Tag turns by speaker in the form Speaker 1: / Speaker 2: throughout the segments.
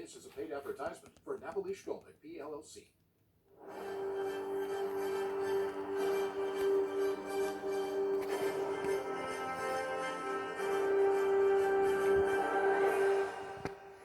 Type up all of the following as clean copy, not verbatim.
Speaker 1: This is a paid advertisement for Napoli Shkolnik PLLC.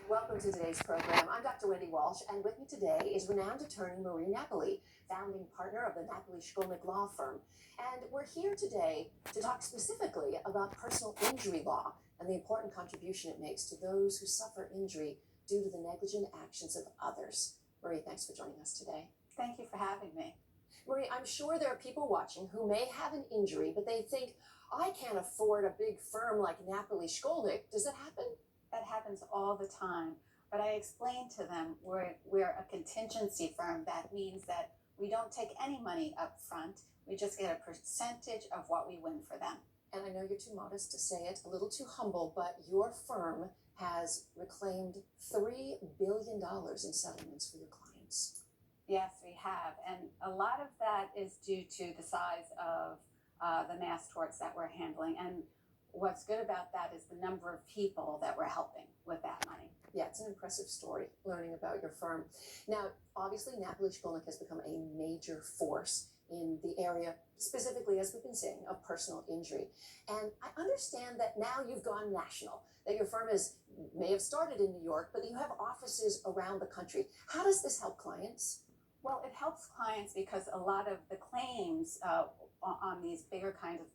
Speaker 2: Welcome to today's program. I'm Dr. Wendy Walsh, and with me today is renowned attorney Marie Napoli, founding partner of the Napoli Shkolnik law firm. And we're here today to talk specifically about personal injury law and the important contribution it makes to those who suffer injury due to the negligent actions of others. Marie, thanks for joining us today.
Speaker 3: Thank you for having me.
Speaker 2: Marie, I'm sure there are people watching who may have an injury, but they think, I can't afford a big firm like Napoli Shkolnik. Does that happen?
Speaker 3: That happens all the time. But I explain to them we're a contingency firm. That means that we don't take any money up front. We just get a percentage of what we win for them.
Speaker 2: And I know you're too modest to say it, a little too humble, but your firm has reclaimed $3 billion in settlements for your clients.
Speaker 3: Yes, we have. And a lot of that is due to the size of the mass torts that we're handling. And what's good about that is the number of people that we're helping with that money.
Speaker 2: Yeah, it's an impressive story learning about your firm. Now, obviously, Napoli Shkolnik has become a major force in the area, specifically, as we've been saying, of personal injury. And I understand that now you've gone national, that your firm may have started in New York, but you have offices around the country. How does this help clients?
Speaker 3: Well, it helps clients because a lot of the claims on these bigger kinds of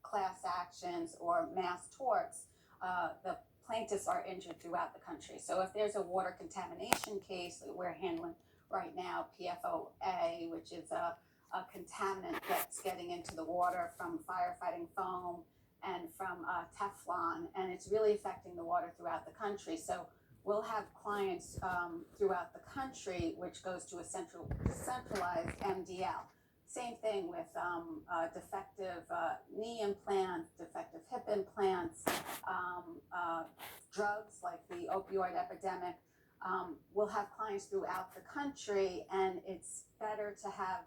Speaker 3: class actions or mass torts, the plaintiffs are injured throughout the country. So if there's a water contamination case that we're handling right now, PFOA, which is a contaminant that's getting into the water from firefighting foam and from Teflon, and it's really affecting the water throughout the country. So we'll have clients throughout the country, which goes to a centralized MDL. Same thing with defective knee implants, defective hip implants, drugs like the opioid epidemic. We'll have clients throughout the country, and it's better to have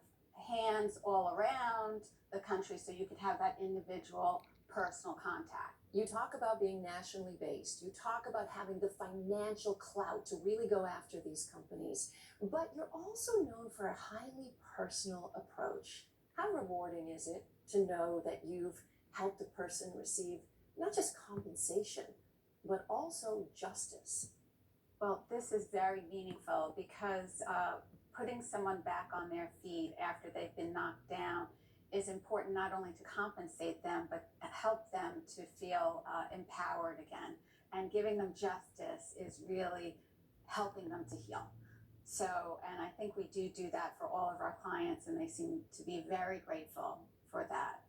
Speaker 3: hands all around the country so you can have that individual personal contact.
Speaker 2: You talk about being nationally based. You talk about having the financial clout to really go after these companies. But you're also known for a highly personal approach. How rewarding is it to know that you've helped a person receive not just compensation, but also justice?
Speaker 3: Well, this is very meaningful because putting someone back on their feet after they've been knocked down is important, not only to compensate them, but help them to feel empowered again. And giving them justice is really helping them to heal. So, and I think we do that for all of our clients, and they seem to be very grateful for that.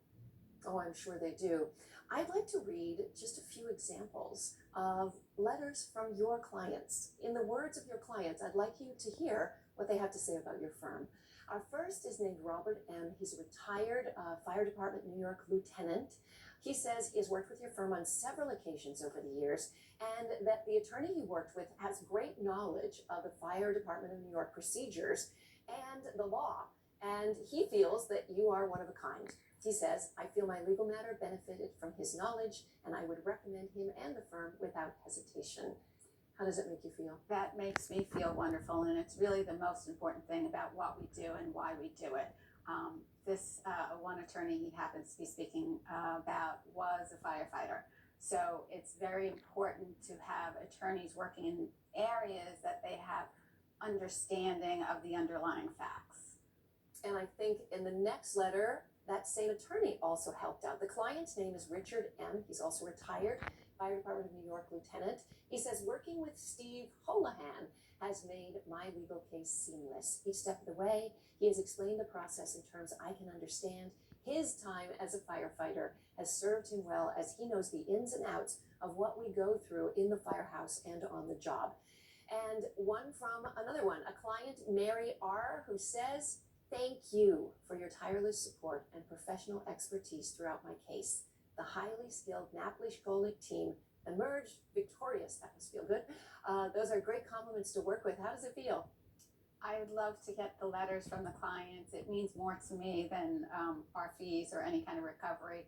Speaker 2: Oh, I'm sure they do. I'd like to read just a few examples of letters from your clients. In the words of your clients, I'd like you to hear what they have to say about your firm. Our first is named Robert M. He's a retired fire department New York lieutenant. He says he has worked with your firm on several occasions over the years, and that the attorney he worked with has great knowledge of the fire department of New York procedures and the law, and he feels that you are one of a kind. He says, I feel my legal matter benefited from his knowledge, and I would recommend him and the firm without hesitation. How does it make you feel?
Speaker 3: That makes me feel wonderful, and it's really the most important thing about what we do and why we do it. This one attorney he happens to be speaking about was a firefighter. So it's very important to have attorneys working in areas that they have understanding of the underlying facts.
Speaker 2: And I think in the next letter, that same attorney also helped out. The client's name is Richard M. He's also retired Fire Department of New York lieutenant. He says, working with Steve Holohan has made my legal case seamless. Each step of the way, he has explained the process in terms I can understand. His time as a firefighter has served him well, as he knows the ins and outs of what we go through in the firehouse and on the job. And one from another one, a client, Mary R., who says, thank you for your tireless support and professional expertise throughout my case. The highly skilled Napoli Shkolnik team emerged victorious. That must feel good. Those are great compliments to work with. How does it feel?
Speaker 3: I would love to get the letters from the clients. It means more to me than our fees or any kind of recovery.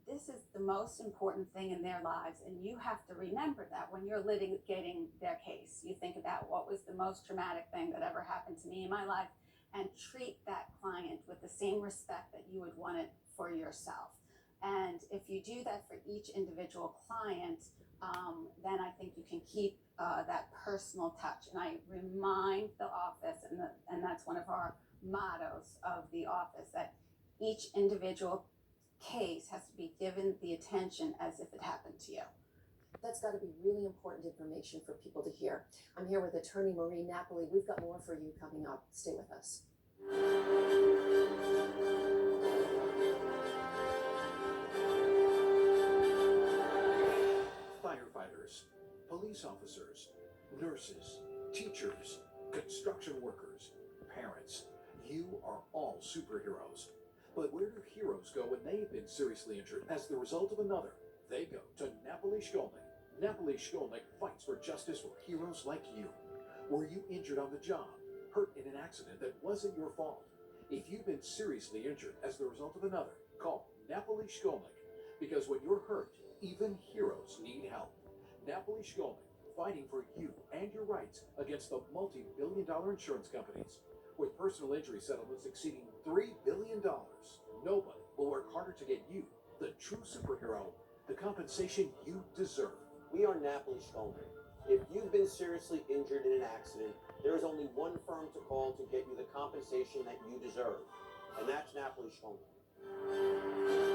Speaker 3: this is the most important thing in their lives, and you have to remember that when you're litigating their case. You think about what was the most traumatic thing that ever happened to me in my life, and treat that client with the same respect that you would want it for yourself. And if you do that for each individual client, then I think you can keep that personal touch. And I remind the office, and that's one of our mottos of the office, that each individual case has to be given the attention as if it happened to you.
Speaker 2: That's got to be really important information for people to hear. I'm here with attorney Marie Napoli. We've got more for you coming up. Stay with us.
Speaker 1: Firefighters, police officers, nurses, teachers, construction workers, parents. You are all superheroes. But where do heroes go when they've been seriously injured as the result of another? They go to Napoli Shkolnik. Napoli Shkolnik fights for justice for heroes like you. Were you injured on the job? Hurt in an accident that wasn't your fault? If you've been seriously injured as the result of another, call Napoli Shkolnik. Because when you're hurt, even heroes need help. Napoli Shkolnik, fighting for you and your rights against the multi-billion-dollar insurance companies. With personal injury settlements exceeding $3 billion, nobody will work harder to get you, the true superhero, the compensation you deserve.
Speaker 4: We are Napoli Shkolnik. If you've been seriously injured in an accident, there is only one firm to call to get you the compensation that you deserve, and that's Napoli Shkolnik.